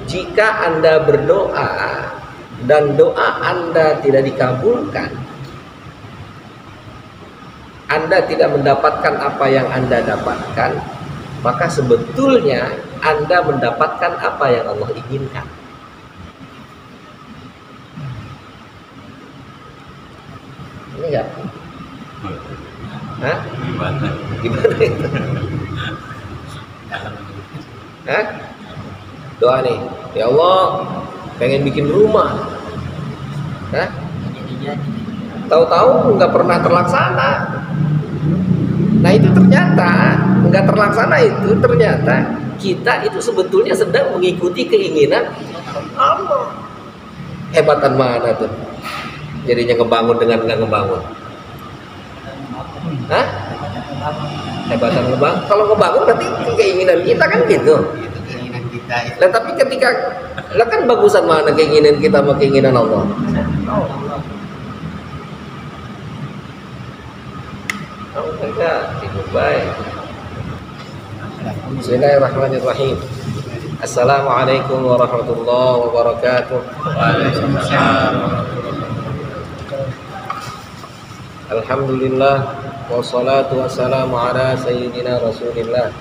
jika Anda berdoa dan doa Anda tidak dikabulkan, Anda tidak mendapatkan apa yang Anda dapatkan, maka sebetulnya Anda mendapatkan apa yang Allah inginkan. Ini enggak? Hah? Gimana itu? Hah? Doa nih, ya Allah, pengen bikin rumah. Hah? Tahu-tahu nggak pernah terlaksana. Nah itu ternyata nggak terlaksana, itu ternyata kita itu sebetulnya sedang mengikuti keinginan Allah. Hebatan mana tuh? Jadinya ngebangun dengan nggak ngebangun. Hah? Hebatan ngebangun. Kalau ngebangun berarti keinginan kita kan gitu. Itu keinginan kita. Nah tapi ketika lah kan bagusan mana keinginan kita sama keinginan Allah? Oh enggak, cukup baik. Bismillahirrahmanirrahim. Assalamualaikum warahmatullahi wabarakatuh. Waalaikumsalam. Alhamdulillah wassalatu wassalamu ala sayyidina Rasulillah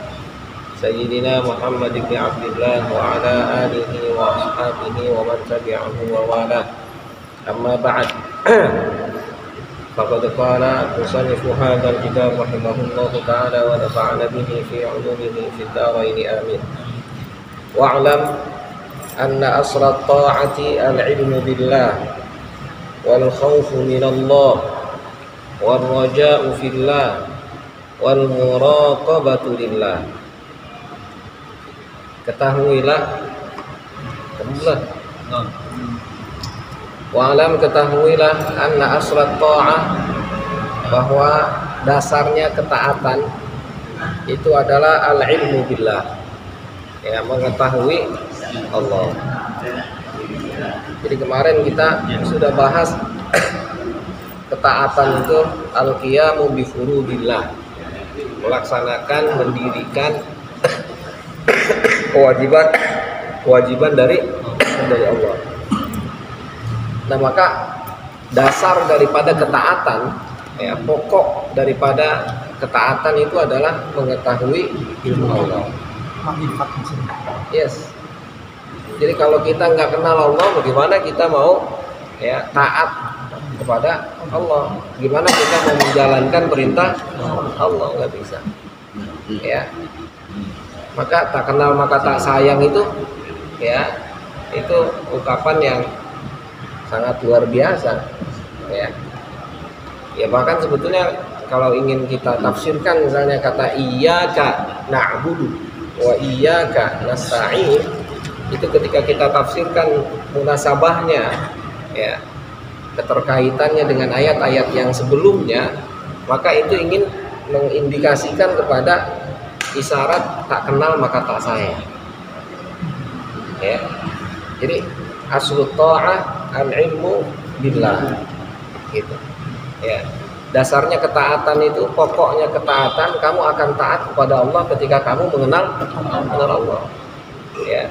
Sayyidina Muhammad ibn Abdullah wa ala alihi wa ashabihi wa man tabi'ahu wa wala. Amma ba'd. Faqad qala musannifu hadzal kitab rahimahullahu ta'ala wa nafa'ana bihi fi 'ulumihi fid dharain amin. Wa'lam anna asra at-ta'ati al-'ilmu billah wal khawfu min Allah wal raja'u fillah wal muraqabatu lillah. Ketahuilah, wa'lam, ketahuilah anna asrat ta'ah, bahwa dasarnya ketaatan itu adalah al-ilmu billah, ya, mengetahui Allah. Jadi kemarin kita sudah bahas ketaatan itu al-qiyamu bi furudillah, melaksanakan, mendirikan kewajiban dari Allah. Nah maka dasar daripada ketaatan, ya, pokok daripada ketaatan itu adalah mengetahui ilmu Allah. Yes. Jadi kalau kita nggak kenal Allah, bagaimana kita mau, ya, taat kepada Allah? Gimana kita mau menjalankan perintah Allah? Nggak bisa. Ya. Maka tak kenal maka tak sayang itu, ya, itu ungkapan yang sangat luar biasa, ya. Ya bahkan sebetulnya kalau ingin kita tafsirkan, misalnya kata iyyaka na'budu wa iyyaka nasta'in, itu ketika kita tafsirkan munasabahnya, ya, keterkaitannya dengan ayat-ayat yang sebelumnya, maka itu ingin mengindikasikan kepada isyarat tak kenal maka tak sayang, ya. Jadi aslu ta'ah al-ilmu billah, gitu, ya. Dasarnya ketaatan itu, pokoknya ketaatan, kamu akan taat kepada Allah ketika kamu mengenal Allah, ya.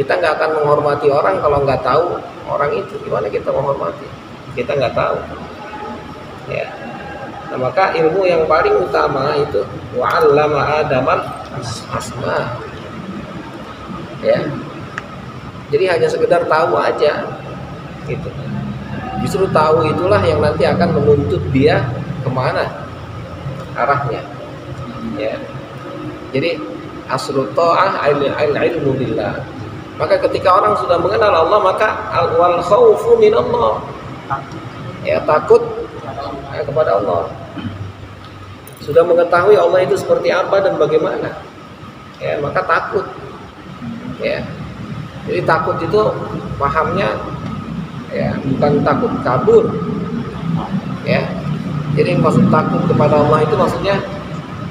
Kita nggak akan menghormati orang kalau nggak tahu orang itu. Gimana kita menghormati? Kita nggak tahu, ya. Nah maka ilmu yang paling utama itu wa'allama adamal asma, ya. Jadi hanya sekedar tahu aja, gitu. Justru tahu itulah yang nanti akan menuntut dia kemana arahnya, ya. Jadi aslu ta'ah al-ilmu billah. Maka ketika orang sudah mengenal Allah, maka wal khaufu min Allah, ya, takut kepada Allah. Sudah mengetahui Allah itu seperti apa dan bagaimana, ya, maka takut, ya. Jadi takut itu pahamnya, ya, bukan takut kabur, ya. Jadi maksud takut kepada Allah itu maksudnya,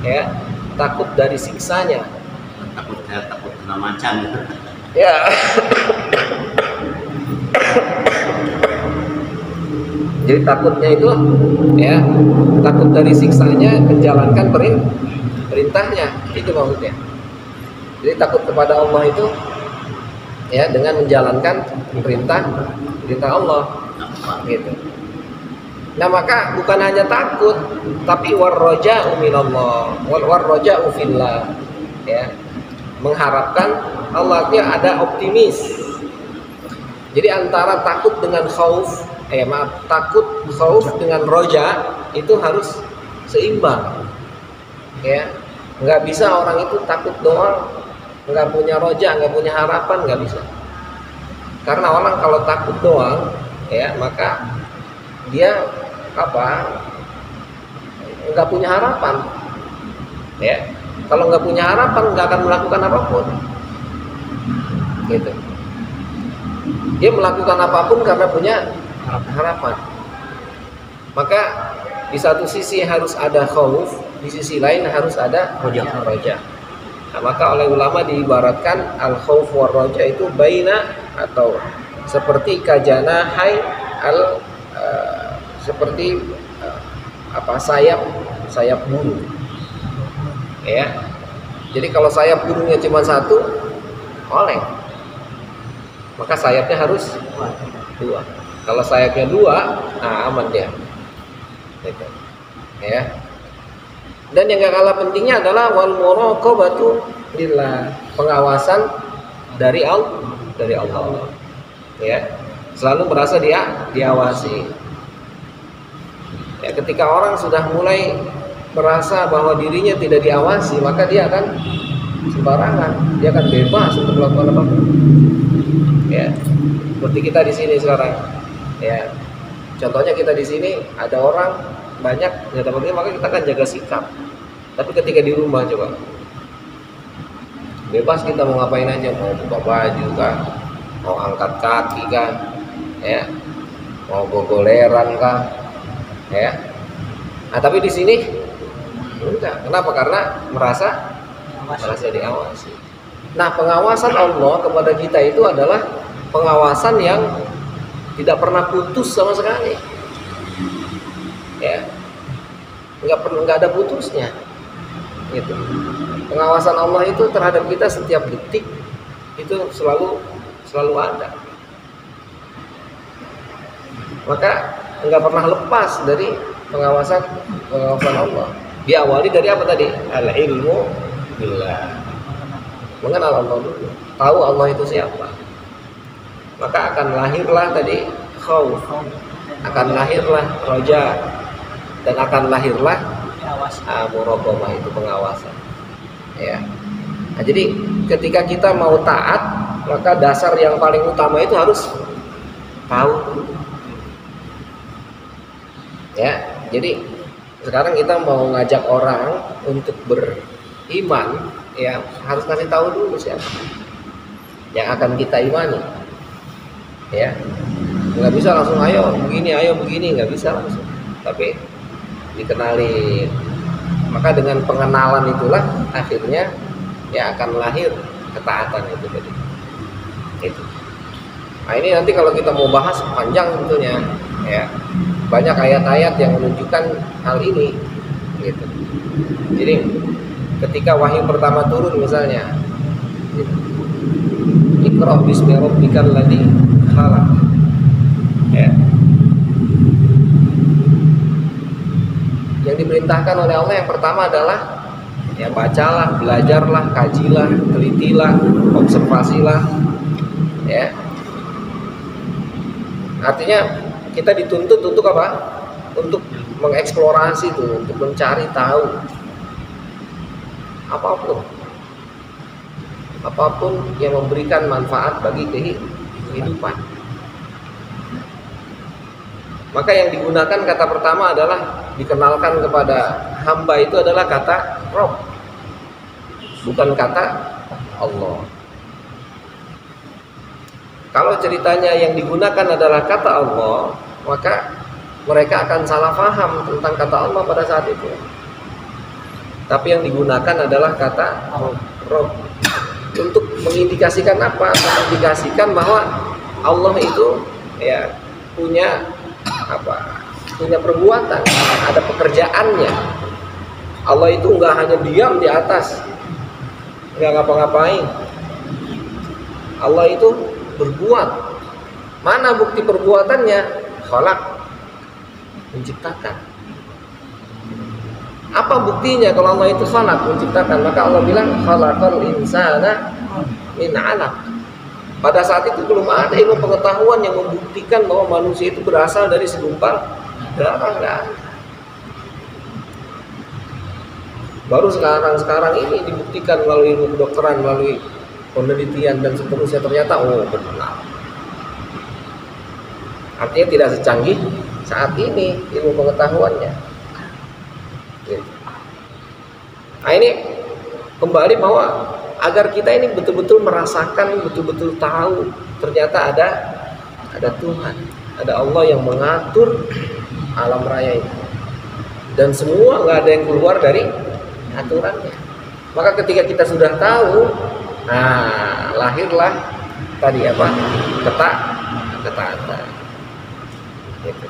ya, takut dari siksanya. Takut kena macan gitu. Ya. Jadi takutnya itu, ya, takut dari siksanya, menjalankan perintahnya, itu maksudnya. Jadi takut kepada Allah itu ya, dengan menjalankan perintah Allah gitu. Nah, maka bukan hanya takut, tapi warraja'u minallah, warraja'u fillah, ya. Mengharapkan Allah, ada optimis. Jadi antara takut dengan khauf, takut khauf dengan roja itu harus seimbang. Ya. Nggak bisa orang itu takut doang, nggak punya roja, nggak punya harapan, nggak bisa. Karena orang kalau takut doang, ya, maka dia nggak punya harapan, ya. Kalau nggak punya harapan, nggak akan melakukan apapun, gitu. Dia melakukan apapun karena punya harapan. Maka di satu sisi harus ada khauf, di sisi lain harus ada roja. Nah, maka oleh ulama diibaratkan al khauf war roja itu baina, atau seperti kajana hai seperti sayap burung, ya. Jadi kalau sayap burungnya cuma satu, oleng, maka sayapnya harus dua. Kalau sayapnya dua, nah aman dia, gitu. Ya. Dan yang gak kalah pentingnya adalah wal muraqabatu lillah, pengawasan dari Allah, ya. Selalu merasa diawasi. Ya, ketika orang sudah mulai merasa bahwa dirinya tidak diawasi, maka dia akan sembarangan, dia akan bebas untuk melakukan apapun. Ya, seperti kita di sini sekarang. Ya, contohnya kita di sini ada orang banyak nggak dapat, maka kita akan jaga sikap. Tapi ketika di rumah coba, bebas kita mau ngapain aja, mau buka baju kan, mau angkat kaki kan, ya, mau gogoleran kan. Ya. Nah, tapi di sini enggak. Kenapa? Karena merasa diawasi. Nah, pengawasan Allah kepada kita itu adalah pengawasan yang tidak pernah putus sama sekali. Ya. Enggak ada putusnya. Gitu. Pengawasan Allah itu terhadap kita setiap detik itu selalu ada. Maka enggak pernah lepas dari pengawasan Allah. Diawali dari apa tadi? Al-ilmu billah. Mengenal Allah dulu, tahu Allah itu siapa. Maka akan lahirlah tadi khauf, akan lahirlah roja, dan akan lahirlah muraqabah, itu pengawasan. Ya. Nah, jadi ketika kita mau taat, maka dasar yang paling utama itu harus tahu dulu. Ya, jadi sekarang kita mau ngajak orang untuk beriman, ya harus kasih tahu dulu siapa yang akan kita imani. Ya, nggak bisa langsung ayo begini, nggak bisa langsung. Tapi dikenali. Maka dengan pengenalan itulah akhirnya ya akan lahir ketaatan itu tadi. Itu. Nah, ini nanti kalau kita mau bahas panjang tentunya, ya. Banyak ayat-ayat yang menunjukkan hal ini, gitu. Jadi ketika wahyu pertama turun misalnya, gitu. Iqra bismi rabbikal ladzi khalaq. Ya. Yang diperintahkan oleh Allah yang pertama adalah ya bacalah, belajarlah, kajilah, telitilah, observasilah. Ya. Artinya kita dituntut untuk apa? Untuk mengeksplorasi itu, untuk mencari tahu apapun yang memberikan manfaat bagi kehidupan. Maka yang digunakan kata pertama adalah dikenalkan kepada hamba itu adalah kata Rabb, bukan kata Allah. Kalau ceritanya yang digunakan adalah kata Allah, maka mereka akan salah paham tentang kata Allah pada saat itu. Tapi yang digunakan adalah kata Rabb untuk mengindikasikan apa? Mengindikasikan bahwa Allah itu ya punya perbuatan, ada pekerjaannya. Allah itu nggak hanya diam di atas, nggak ngapa-ngapain, Allah itu berbuat. Mana bukti perbuatannya? Khalaq, menciptakan. Apa buktinya kalau Allah itu khalaq, menciptakan? Maka Allah bilang khalaqal insana min 'alaq. Pada saat itu belum ada ilmu pengetahuan yang membuktikan bahwa manusia itu berasal dari segumpal darah, enggak. Baru sekarang ini dibuktikan melalui ilmu kedokteran, melalui penelitian dan seterusnya, ternyata benar. Artinya tidak secanggih saat ini ilmu pengetahuannya. Nah ini kembali bahwa agar kita ini betul-betul merasakan, betul-betul tahu ternyata ada Tuhan, ada Allah yang mengatur alam raya ini, dan semua nggak ada yang keluar dari aturannya. Maka ketika kita sudah tahu, nah lahirlah tadi apa? Ketaatan. Gitu.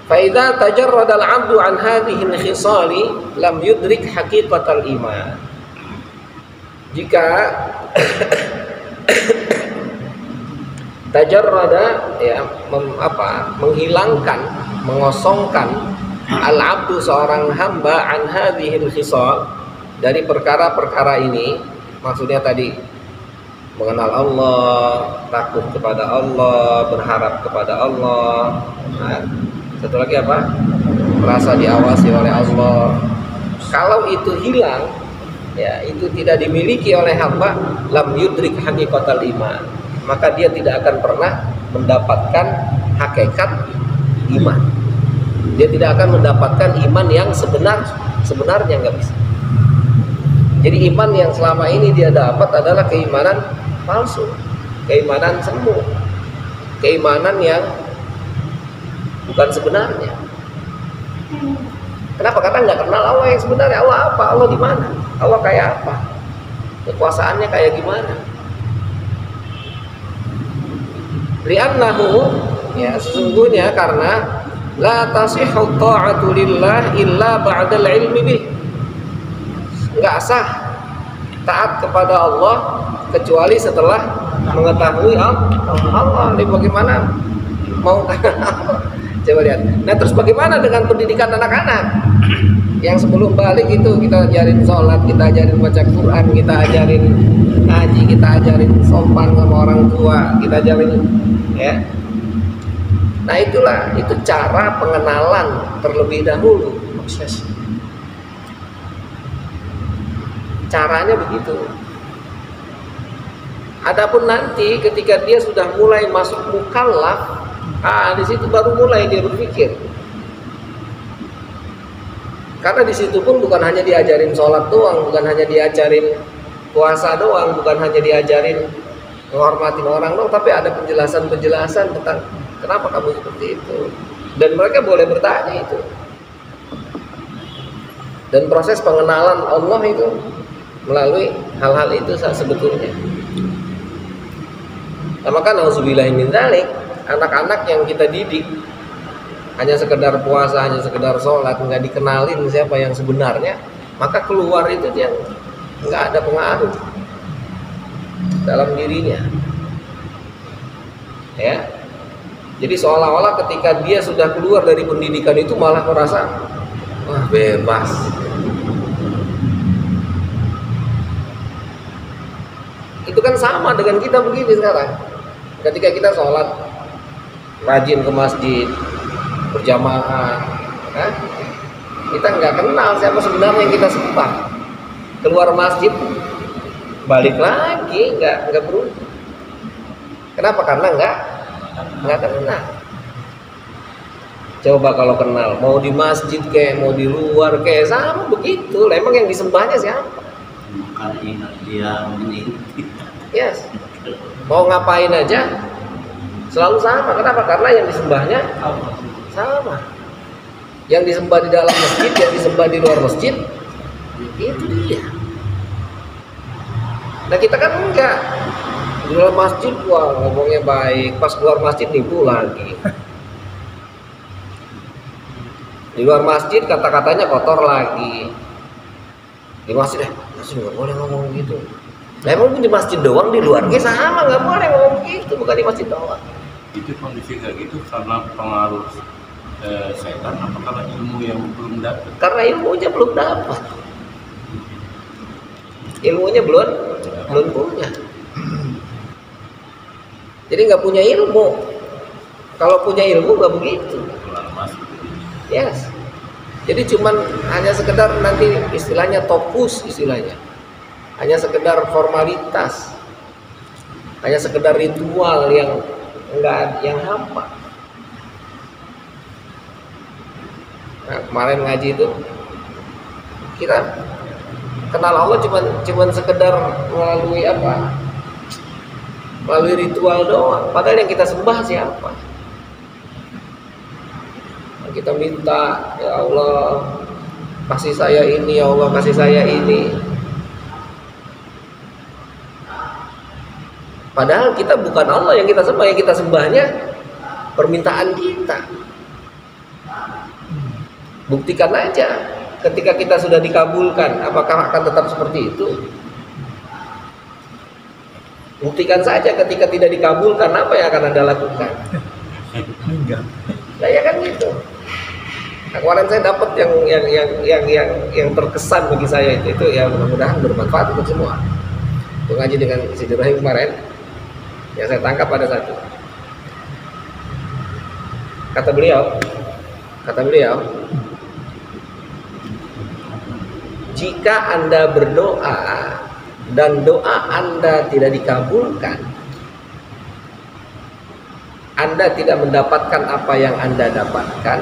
Faida tajarrada al-'abdu an hadhihi al-khisali lam yudrik haqiqatal iman. Jika tajarrada ya menghilangkan, mengosongkan al-'abdu seorang hamba an hadhihi al-khisal dari perkara-perkara ini, maksudnya tadi mengenal Allah, takut kepada Allah, berharap kepada Allah. Nah, satu lagi apa? Merasa diawasi oleh Allah. Kalau itu hilang, ya itu tidak dimiliki oleh hamba, lam yudrik haqiqatal iman, maka dia tidak akan pernah mendapatkan hakikat iman. Dia tidak akan mendapatkan iman yang sebenarnya, nggak bisa. Jadi iman yang selama ini dia dapat adalah keimanan palsu, keimanan semu, keimanan yang bukan sebenarnya. Kenapa? Karena nggak kenal Allah yang sebenarnya. Allah apa? Allah di mana? Allah kayak apa? Kekuasaannya kayak gimana? Li'annahu, ya sesungguhnya karena la tasihhu ta'atu lillah illa ba'dal ilmi bih. Enggak sah taat kepada Allah kecuali setelah mengetahui Allah. Ini bagaimana mau coba lihat. Nah terus bagaimana dengan pendidikan anak-anak yang sebelum balik itu kita ajarin sholat, kita ajarin baca Quran, kita ajarin ngaji, kita ajarin sopan sama orang tua, kita ajarin ya. Nah itulah, itu cara pengenalan terlebih dahulu, proses. Caranya begitu. Adapun nanti ketika dia sudah mulai masuk mukallaf, di situ baru mulai dia berpikir. Karena di situ pun bukan hanya diajarin sholat doang, bukan hanya diajarin puasa doang, bukan hanya diajarin menghormatin orang doang, tapi ada penjelasan-penjelasan tentang kenapa kamu seperti itu. Dan mereka boleh bertanya itu. Dan proses pengenalan Allah itu melalui hal-hal itu sebetulnya. Nah, maka nauzubillahi min dzalik, anak-anak yang kita didik hanya sekedar puasa, hanya sekedar sholat, nggak dikenalin siapa yang sebenarnya, maka keluar itu dia nggak ada pengaruh dalam dirinya. Ya, jadi seolah-olah ketika dia sudah keluar dari pendidikan itu malah merasa wah bebas. Itu kan sama dengan kita begini sekarang. Ketika kita sholat, rajin ke masjid, berjamaah, kita nggak kenal siapa sebenarnya yang kita sembah. Keluar masjid, balik lagi nggak berubah. Kenapa? Karena nggak kenal. Coba kalau kenal, mau di masjid kayak mau di luar kayak sama begitu. Emang yang disembahnya siapa? Bukan ingat dia ini. Yes. Mau ngapain aja selalu sama. Kenapa? Karena yang disembahnya sama. Yang disembah di dalam masjid, yang disembah di luar masjid, itu dia. Nah kita kan enggak. Di dalam masjid wah ngomongnya baik, pas keluar masjid nipu lagi. Di luar masjid kata-katanya kotor lagi. Di masjid masjid nggak boleh ngomong gitu. Nah, emang di masjid doang, di luarnya sama, nggak boleh ngomong gitu, bukan di masjid doang. Itu kondisi kayak gitu karena pengaruh setan apa karena ilmu yang belum dapat? Karena ilmunya belum dapat. Ilmunya belum punya. Jadi nggak punya ilmu. Kalau punya ilmu nggak begitu. Keluar masuk. Yes. Jadi cuman hanya sekedar nanti istilahnya topus istilahnya. Hanya sekedar formalitas. Hanya sekedar ritual yang yang hampa. Nah, kemarin ngaji itu kita kenal Allah cuman sekedar melalui apa? Melalui ritual doang. Padahal yang kita sembah siapa? Kita minta, ya Allah kasih saya ini, ya Allah kasih saya ini. Padahal kita bukan Allah yang kita sembah, yang kita sembahnya permintaan kita. Buktikan aja ketika kita sudah dikabulkan, apakah akan tetap seperti itu? Buktikan saja ketika tidak dikabulkan, apa yang akan Anda lakukan? Enggak. Nah, ya kan gitu. Nah, kemarin saya dapat yang terkesan bagi saya itu ya, mudah-mudahan bermanfaat untuk semua. Untuk ngaji dengan Sidi Rahim kemarin, yang saya tangkap ada satu. Kata beliau, jika Anda berdoa dan doa Anda tidak dikabulkan, Anda tidak mendapatkan apa yang Anda dapatkan,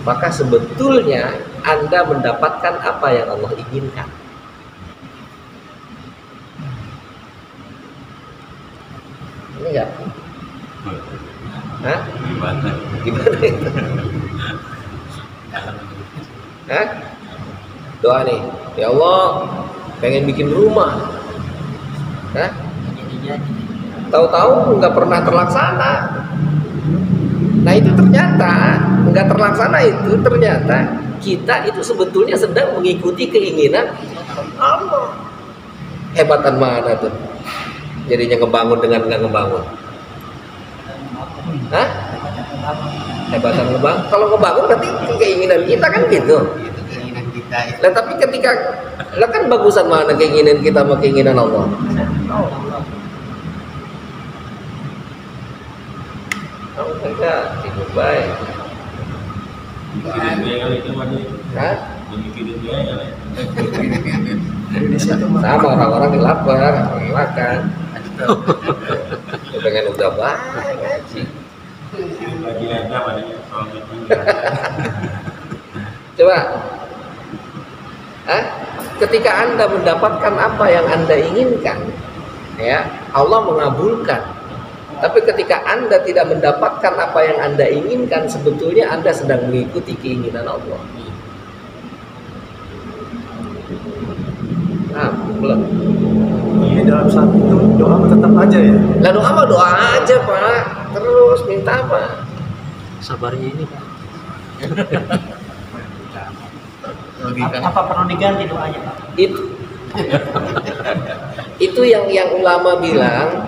maka sebetulnya Anda mendapatkan apa yang Allah inginkan. Ini enggak? Hah? Gimana? Gimana itu? Hah? Doa nih, ya Allah pengen bikin rumah. Hah? Tahu-tahu nggak pernah terlaksana. Nah itu ternyata nggak terlaksana, itu ternyata kita itu sebetulnya sedang mengikuti keinginan Allah. Hebatan mana tuh? Jadinya ngebangun dengan nggak ngebangun. Hah? Hebatan ngebangun. Kalau ngebangun berarti keinginan kita kan gitu. Itu keinginan kita. Nah tapi ketika lah kan bagusan mana keinginan kita sama keinginan Allah? Oh enggak, cukup baik. Mikirin dia kali itu wajib. Hah? Mikirin dia kali. Sama orang-orang yang lapar, pengen makan. Pengen udah baik ngaji. Lagi aja pada soal itu. Coba. Ketika Anda mendapatkan apa yang Anda inginkan, ya, Allah mengabulkan. Tapi ketika Anda tidak mendapatkan apa yang Anda inginkan, sebetulnya Anda sedang mengikuti keinginan Allah. Nah, belum. Iya, dalam saat itu doa tetap aja ya. Lah doa mah doa aja, Pak. Terus minta apa? Sabarnya ini, Pak. Logika. Apa perlu diganti doanya, Pak? Itu yang ulama bilang,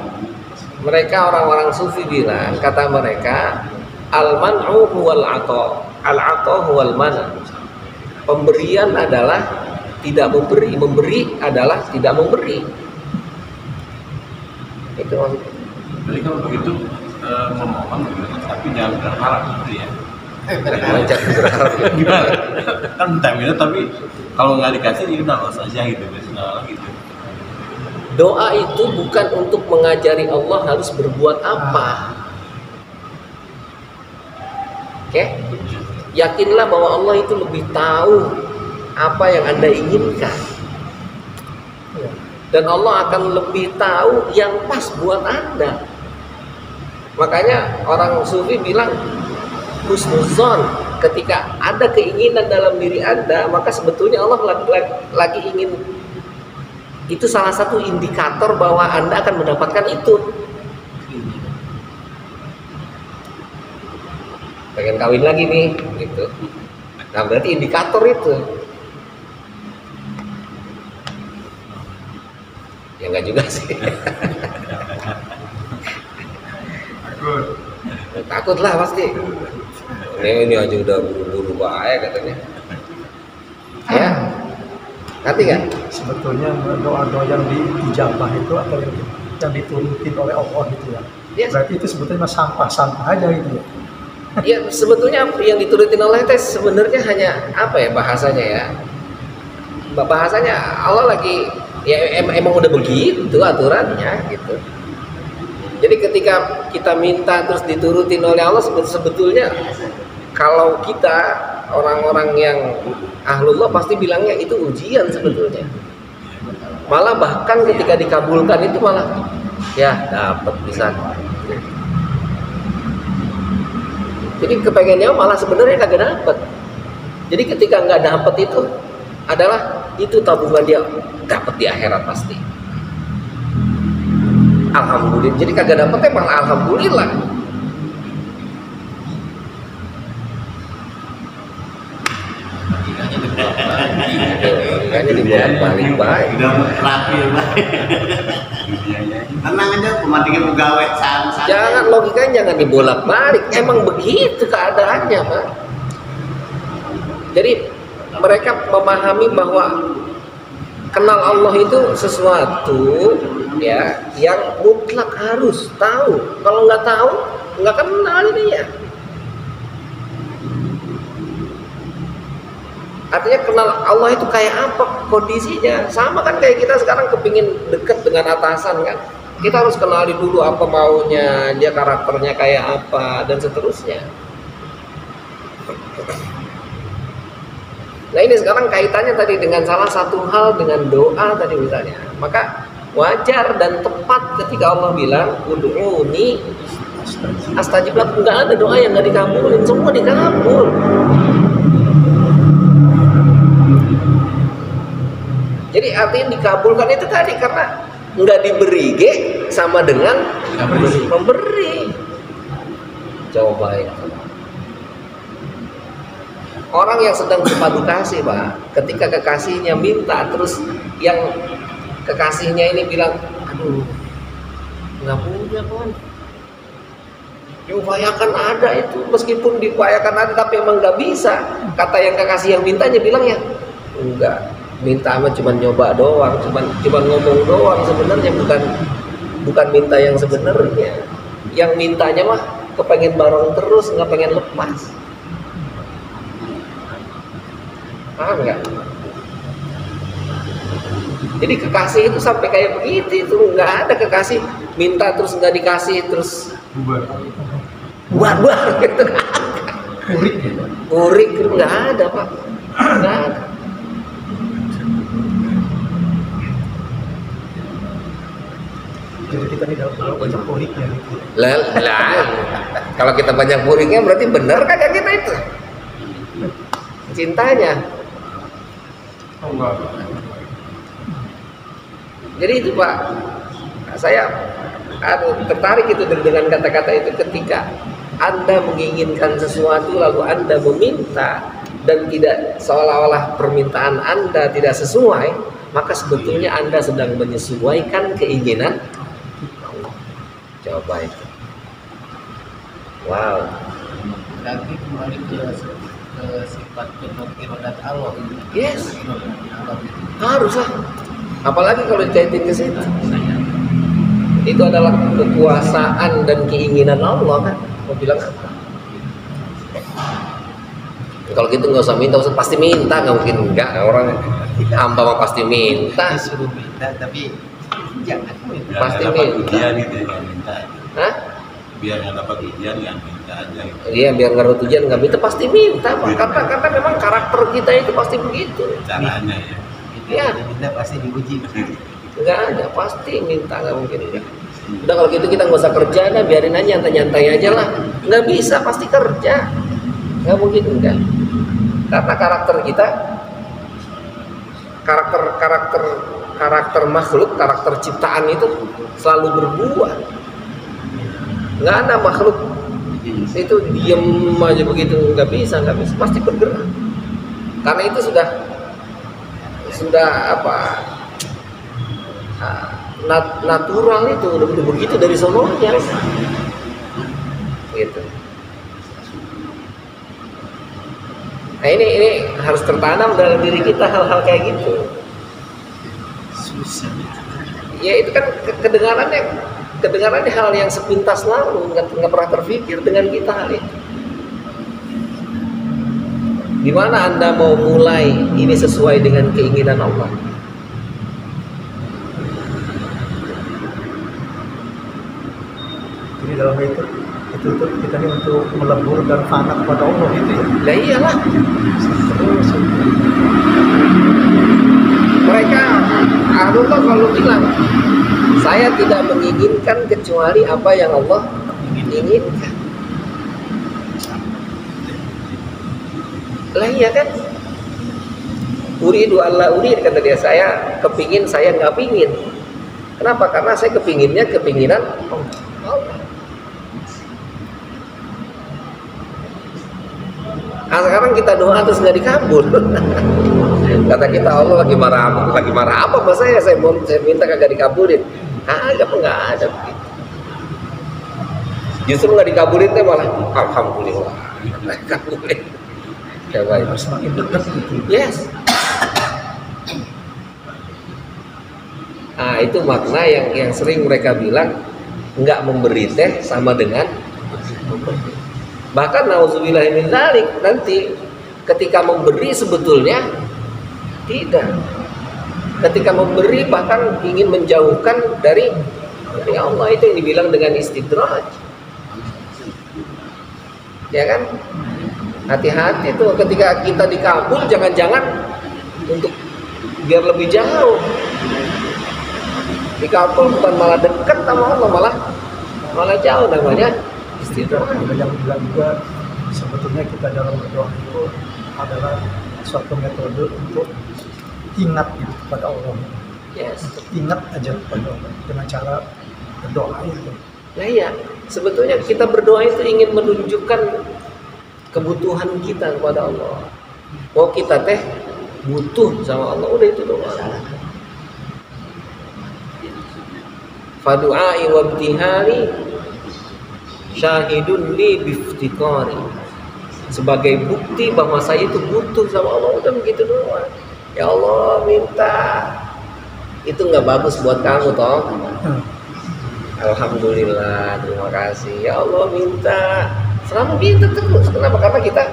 mereka orang-orang sufi bilang, kata mereka, al-man'u huwal ato, al-ato huwal mana. Pemberian adalah tidak memberi, memberi adalah tidak memberi. Itu maksudnya. Jadi kalau begitu memohon tapi jangan berharap gitu ya. Jangan berharap. Gimana? Kan minta tapi kalau nggak dikasih ya udah los aja gitu, biasanya gitu. Doa itu bukan untuk mengajari Allah harus berbuat apa. Oke? Yakinlah bahwa Allah itu lebih tahu apa yang Anda inginkan. Dan Allah akan lebih tahu yang pas buat Anda. Makanya orang sufi bilang husnuzon, ketika ada keinginan dalam diri Anda, maka sebetulnya Allah lagi ingin. Itu salah satu indikator bahwa Anda akan mendapatkan itu. Pengen kawin lagi nih, gitu. Nah berarti indikator itu. Ya enggak juga sih. Takut lah pasti. Ini aja udah buru-buru bahaya katanya. Ya, ngerti kan? Sebetulnya doa-doa yang dijabah itu atau yang diturutin oleh Allah gitu ya. Yes. Berarti itu sebetulnya sampah-sampah aja gitu ya. Ya sebetulnya yang diturutin Allah itu sebenarnya hanya apa ya bahasanya ya? Bahasanya Allah lagi ya emang udah begitu aturannya gitu. Jadi ketika kita minta terus diturutin oleh Allah sebetulnya kalau kita orang-orang yang ahlullah pasti bilangnya itu ujian sebetulnya. Malah bahkan ketika dikabulkan itu malah ya dapat bisa. Jadi kepengennya malah sebenarnya kagak dapat. Jadi ketika nggak dapat itu adalah itu tabungan dia dapat di akhirat pasti. Alhamdulillah. Jadi kagak dapetnya malah alhamdulillah. Logikanya dibolak-balik baik. Udah rapi baik. Tenang aja, pematikan pegawai santai. Jangan logikanya jangan dibolak-balik. Emang begitu keadaannya, Pak. Jadi mereka memahami bahwa kenal Allah itu sesuatu ya yang mutlak harus tahu. Kalau nggak tahu, nggak kenal dia. Artinya kenal Allah itu kayak apa kondisinya. Sama kan kayak kita sekarang kepingin deket dengan atasan kan. Kita harus kenali dulu apa maunya, dia karakternya kayak apa, dan seterusnya. Nah ini sekarang kaitannya tadi dengan salah satu hal dengan doa tadi misalnya. Maka wajar dan tepat ketika Allah bilang ud'uni astajib lakum. Nggak ada doa yang nggak dikabulin, semua dikabul. Jadi artinya dikabulkan itu tadi karena nggak diberi sama dengan memberi. Coba itu. Orang yang sedang berpadu kasih, Pak, ketika kekasihnya minta, terus yang kekasihnya ini bilang, aduh, nggak punya, Kon. Diupayakan ada itu, meskipun diupayakan ada, tapi emang nggak bisa. Kata yang kekasih yang mintanya bilang ya, enggak, minta mah cuma nyoba doang, cuma ngomong doang, sebenarnya bukan minta yang sebenarnya. Yang mintanya mah kepengen bareng terus, nggak pengen lepas. Paham nggak? Jadi kekasih itu sampai kayak begitu, itu nggak ada kekasih minta terus nggak dikasih terus bubar gitu. Urik itu nggak ada, Pak, nggak ada. Jadi kita ini dalam banyak puriknya gitu. Lah, kalau kita banyak puriknya berarti benar kagak kita itu cintanya. Jadi itu Pak, saya tertarik itu dengan kata-kata itu. Ketika Anda menginginkan sesuatu lalu Anda meminta dan tidak seolah-olah permintaan Anda tidak sesuai, maka sebetulnya Anda sedang menyesuaikan keinginan Allah. Coba itu. Wow. Lagi kembali ke sifat irodat Allah. Yes. Haruslah. Apalagi kalau dikaitin ke situ. Itu adalah kekuasaan dan keinginan Allah kan. Mau bilang apa? Kalau gitu nggak usah minta, pasti minta, nggak mungkin enggak. Orang hamba mah pasti minta. Disuruh minta tapi jangan minta. Pasti dapat minta. ujian gitu ya, nggak minta. Hah? Biar nggak dapat ujian nggak minta aja. Gitu. Iya, biar nggak ada ujian nggak minta, pasti minta Pak. Karena memang karakter kita itu pasti begitu. Caranya ya. Iya. Minta pasti diuji. Nggak ada, pasti minta, nggak mungkin enggak. Udah kalau gitu kita nggak usah kerja, dah biarin aja nyantai-nyantai aja lah. Nggak bisa, pasti kerja. Nggak mungkin enggak. Karena karakter kita, karakter makhluk, karakter ciptaan itu selalu berbuah. Nggak ada makhluk itu diem aja begitu, nggak bisa, pasti bergerak. Karena itu sudah apa? natural itu udah begitu dari sononya gitu. Nah ini harus tertanam dalam diri kita hal-hal kayak gitu. Susah. Ya itu kan kedengarannya hal yang sepintas lalu, nggak pernah terpikir dengan kita hal itu. Di mana Anda mau mulai ini sesuai dengan keinginan Allah? Jadi dalam itu kita ini untuk melebur dan fana kepada Allah gitu ya. Lah iyalah. Mereka Ahlullah kalau bilang, saya tidak menginginkan kecuali apa yang Allah inginkan. Lah iya kan? Uridu alla urid, kata dia, saya kepingin, saya nggak pingin. Kenapa? Karena saya kepinginnya kepinginan Allah. Nah, sekarang kita doa terus nggak dikabul. Kata kita Allah lagi marah apa sama saya minta kagak dikabulin. Nggak ada begitu. Justru nggak dikabulin teh malah alhamdulillah dikabulin. Coba Harus semakin dekat gitu. yes. Nah itu makna yang sering mereka bilang nggak memberi teh sama dengan. Bahkan nauzubillah min dzalik, nanti ketika memberi sebetulnya tidak. Ketika memberi bahkan ingin menjauhkan dari Allah, itu yang dibilang dengan istidraj. Ya kan? Hati-hati tuh ketika kita dikabul, jangan-jangan untuk biar lebih jauh. Dikabul bukan malah dekat sama Allah, malah jauh, namanya istidraj. Ada yang bilang juga sebetulnya kita dalam berdoa itu adalah suatu metode untuk ingat gitu kepada Allah. Yes. Untuk ingat aja kepada Allah dengan cara berdoa itu. Nah iya, sebetulnya kita berdoa itu ingin menunjukkan kebutuhan kita kepada Allah. Oh kita teh butuh sama Allah, udah itu doa. Fadu'ai wabtihari syahidun li biftiqari. Sebagai bukti bahwa saya itu butuh sama Allah, udah begitu doa. Ya Allah minta. Itu nggak bagus buat kamu toh. Alhamdulillah, terima kasih. Ya Allah minta. Selalu minta terus. Kenapa? Karena kita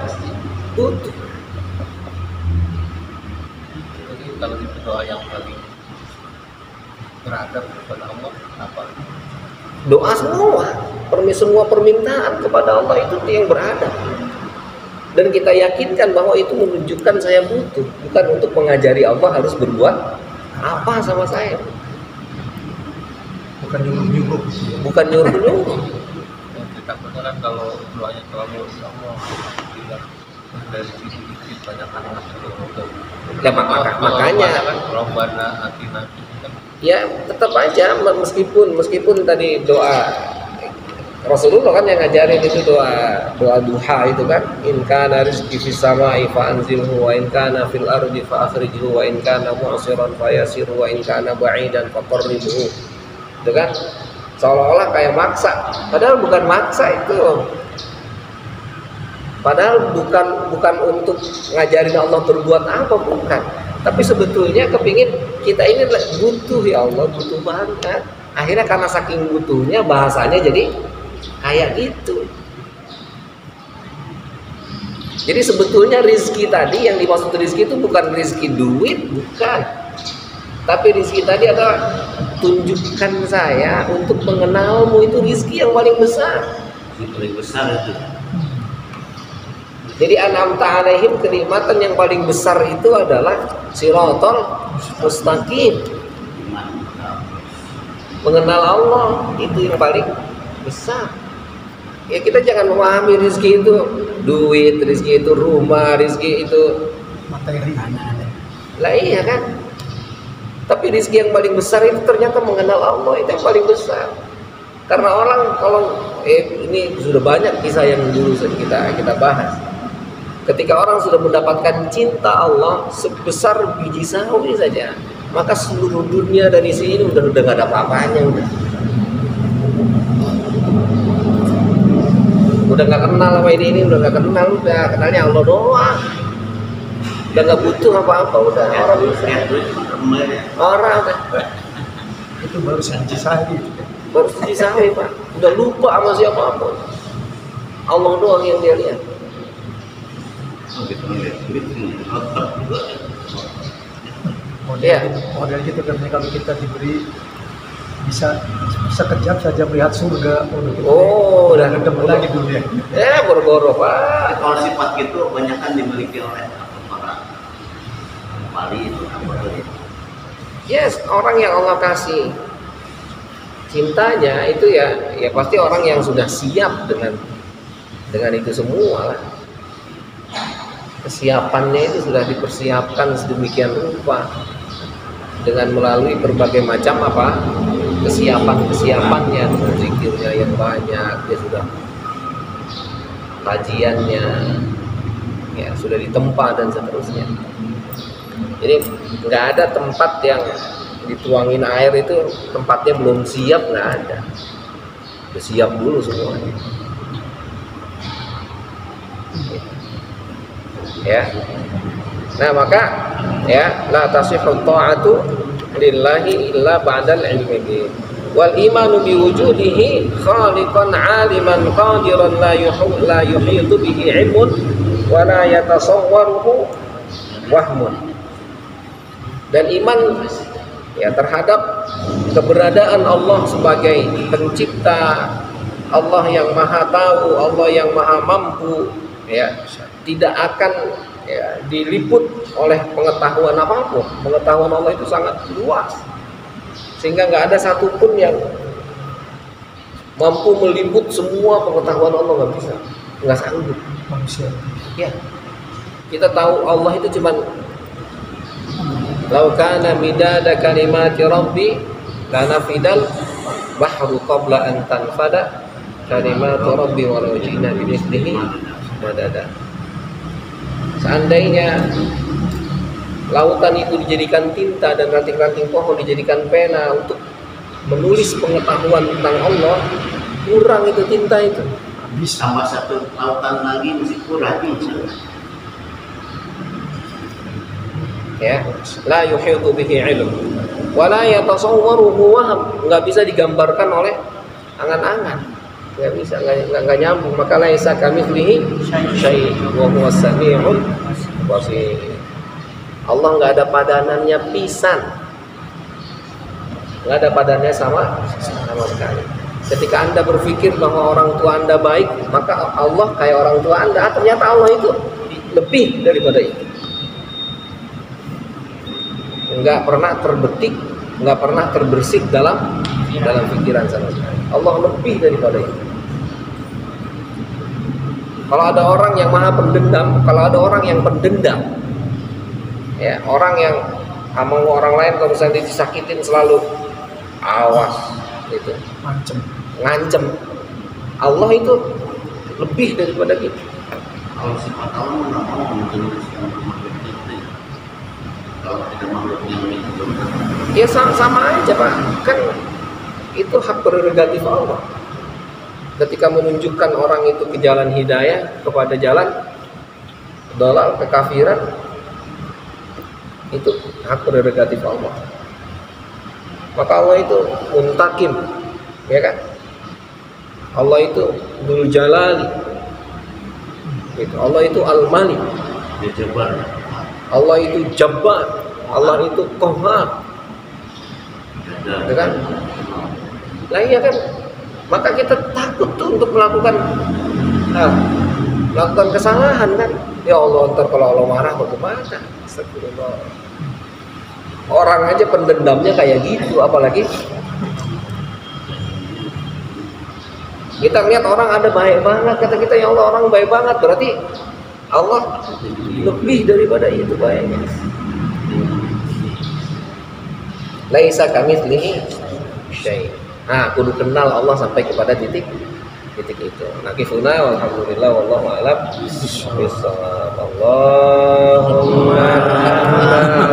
butuh. Jadi kalau itu doa yang paling beradab kepada Allah apa? Doa semua permintaan kepada Allah itu yang beradab. Dan kita yakinkan bahwa itu menunjukkan saya butuh, bukan untuk mengajari Allah harus berbuat apa sama saya. Bukan nyuruh-nyuruh. Bukan nyuruh-nyuruh. Kita kan kalau doanya terlalu Allah tidak dari sedikit banyak anak itu. Ya makanya kan Robbana atina. ya tetap aja meskipun tadi doa Rasulullah kan yang ngajarin itu doa duha itu kan, in kana rizqi fis sama'i fa anzilhu wa in kana fil ardi fa akhrijhu wa in kana mu'siran fa yasirhu wa in kana ba'idan fa qarribhu. Itu kan seolah-olah kayak maksa, padahal bukan maksa itu. Padahal bukan untuk ngajarin Allah berbuat apa, bukan. Tapi sebetulnya kepingin kita ini butuh, ya Allah butuh banget. Akhirnya karena saking butuhnya bahasanya jadi kayak gitu. Jadi sebetulnya rizki tadi yang dimaksud rizki itu bukan rizki duit, bukan. Tapi rizki tadi adalah tunjukkan saya untuk mengenalmu, itu rizki yang paling besar. Yang paling besar itu. Jadi an'amta alaihim, kenikmatan yang paling besar itu adalah siratal mustaqim. Mengenal Allah itu yang paling besar. Ya kita jangan memahami rizki itu duit, rizki itu rumah, rizki itu Materi. lah iya kan. Tapi rizki yang paling besar itu ternyata mengenal Allah, itu yang paling besar. Karena orang kalau ini sudah banyak kisah yang dulu kita bahas. Ketika orang sudah mendapatkan cinta Allah sebesar biji sawi saja, maka seluruh dunia dan isi ini udah nggak ada apa-apanya, udah nggak kenal sama ini udah nggak kenal, udah kenalnya Allah doang, udah nggak butuh apa-apa, udah orang udah Itu baru sanji saja. baru disawi Pak, udah lupa sama siapapun, Allah doang yang dia lihat. Model gitu katanya kalau kita diberi bisa sekejap saja melihat surga. Oh, udah ketemu lagi dunia. Boro-boro Pak. Kalau sifat gitu kebanyakan dimiliki oleh para wali itu. Yes, orang yang Allah kasih cintanya itu ya pasti orang yang sudah siap dengan itu semua lah. Kesiapannya itu sudah dipersiapkan sedemikian rupa dengan melalui berbagai macam kesiapannya, zikirnya yang banyak, dia sudah kajiannya ya sudah ditempa dan seterusnya. Jadi nggak ada tempat yang dituangin air itu tempatnya belum siap, nggak ada. Udah siap dulu semuanya. Ya. Nah, maka ya la tasihhu ta'atu lillahi illa ba'dal ilmi. Wal imanu bi wujudihi khaliqan 'aliman qadiran la yuhitu bihi 'ilmun wa la yatasawwaruhu wahmun. Dan iman ya terhadap keberadaan Allah sebagai pencipta, Allah yang maha tahu, Allah yang maha mampu, ya tidak akan ya, diliput oleh pengetahuan apapun. Pengetahuan Allah itu sangat luas, sehingga nggak ada satupun yang mampu meliput semua pengetahuan Allah, nggak bisa, nggak sanggup Manusia. ya. Kita tahu Allah itu cuman lau kana midada kalimati rabbi kana fidal bahru qabla an tanfada kalimatu rabbi walau ji'na bimithlihi madada. Seandainya lautan itu dijadikan tinta dan ranting-ranting pohon dijadikan pena untuk menulis pengetahuan tentang Allah, kurang itu tinta itu. Habis tambah satu lautan lagi mesti kurang. Ya, la yuhitu bihi ilm wa la yatasawwaruhu waham, enggak bisa digambarkan oleh angan-angan, enggak bisa, enggak nyambung. Maka laisa kamitslihi syai' wa huwas samiul basir. Allah enggak ada padanannya pisan, enggak ada padannya sama sekali. Ketika Anda berpikir bahwa orang tua Anda baik, maka Allah kayak orang tua Anda. Ternyata Allah itu lebih daripada itu. Nggak pernah terbetik, nggak pernah terbersih dalam pikiran sama sekali. Allah lebih daripada itu. Kalau ada orang yang maha pendendam, kalau ada orang yang pendendam, ya orang yang sama orang lain kalau misalnya disakitin selalu awas, gitu, ngancem. Allah itu lebih daripada itu. Kalau sifat Allah nggak mau menulis yang makhluk itu. Kalau tidak makhluk yang itu. Ya sama aja Pak, kan itu hak prerogatif Allah. Ketika menunjukkan orang itu ke jalan hidayah, kepada jalan dalal, kekafiran, itu hak prerogatif Allah. Maka Allah itu muntakim, ya kan? Allah itu Dzul Jalali, gitu. Allah itu Al-Malik, Dia Jabbar. Allah itu Jabbar, Allah itu Qahhar, ya kan? Lah iya kan? Maka kita takut tuh untuk melakukan kesalahan kan? Ya Allah, ntar kalau Allah marah bagaimana? Astagfirullah. Orang aja pendendamnya kayak gitu, apalagi kita lihat orang ada baik banget, kata kita ya Allah orang baik banget, berarti Allah lebih daripada itu baiknya. Laisa kamitslihi syai'. Nah, kudu kenal Allah sampai kepada titik titik itu. Nakifuna walhamdulillah wallahu a'lam bishawab. Allahumma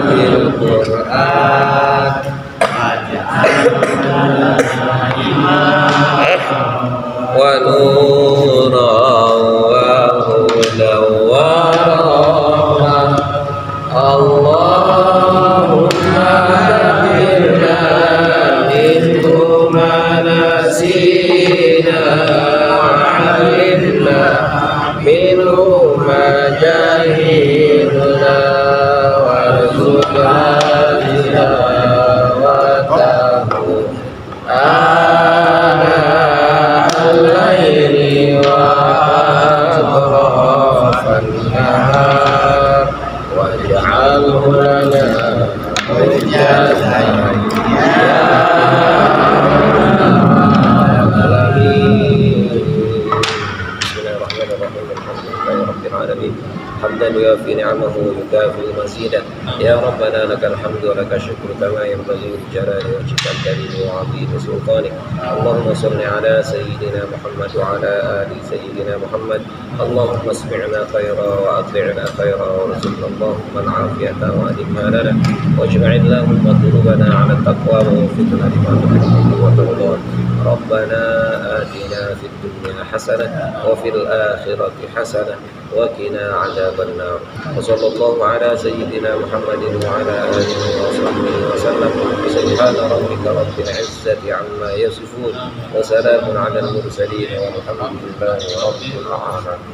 bil Qur'an wa nuran wa hudan wa rahmah. Allahumma dabbirna minhu ma nasina wa 'allimna minhu ma jahilna warzuqna tilawatahu ana al-laili wa atrafan nahar waj'alhu lana hujjatan ya العالمين حمدا يوافي نعمه ويكافئ مزيدا يا ربنا لك الحمد ولك الشكر كما ينبغي لجلال وجهك الكريم وعظيم سلطانك. اللهم صل على سيدنا محمد وعلى آل سيدنا محمد. اللهم اسمعنا خيرا وأطعنا خيرا وارزقنا اللهم العافية وأدمها لنا واجمع اللهم قلوبنا على التقوى ووفقنا لما تحبه وترضاه. ربنا آتنا في الدنيا حسنة وفي الآخرة حسنة وقنا عذاب النار. وصلى الله على سيدنا محمد وعلى آله وصحبه وسلم. سبحان ربك رب العزة عما يصفون وسلام على المرسلين والحمد لله رب العالمين.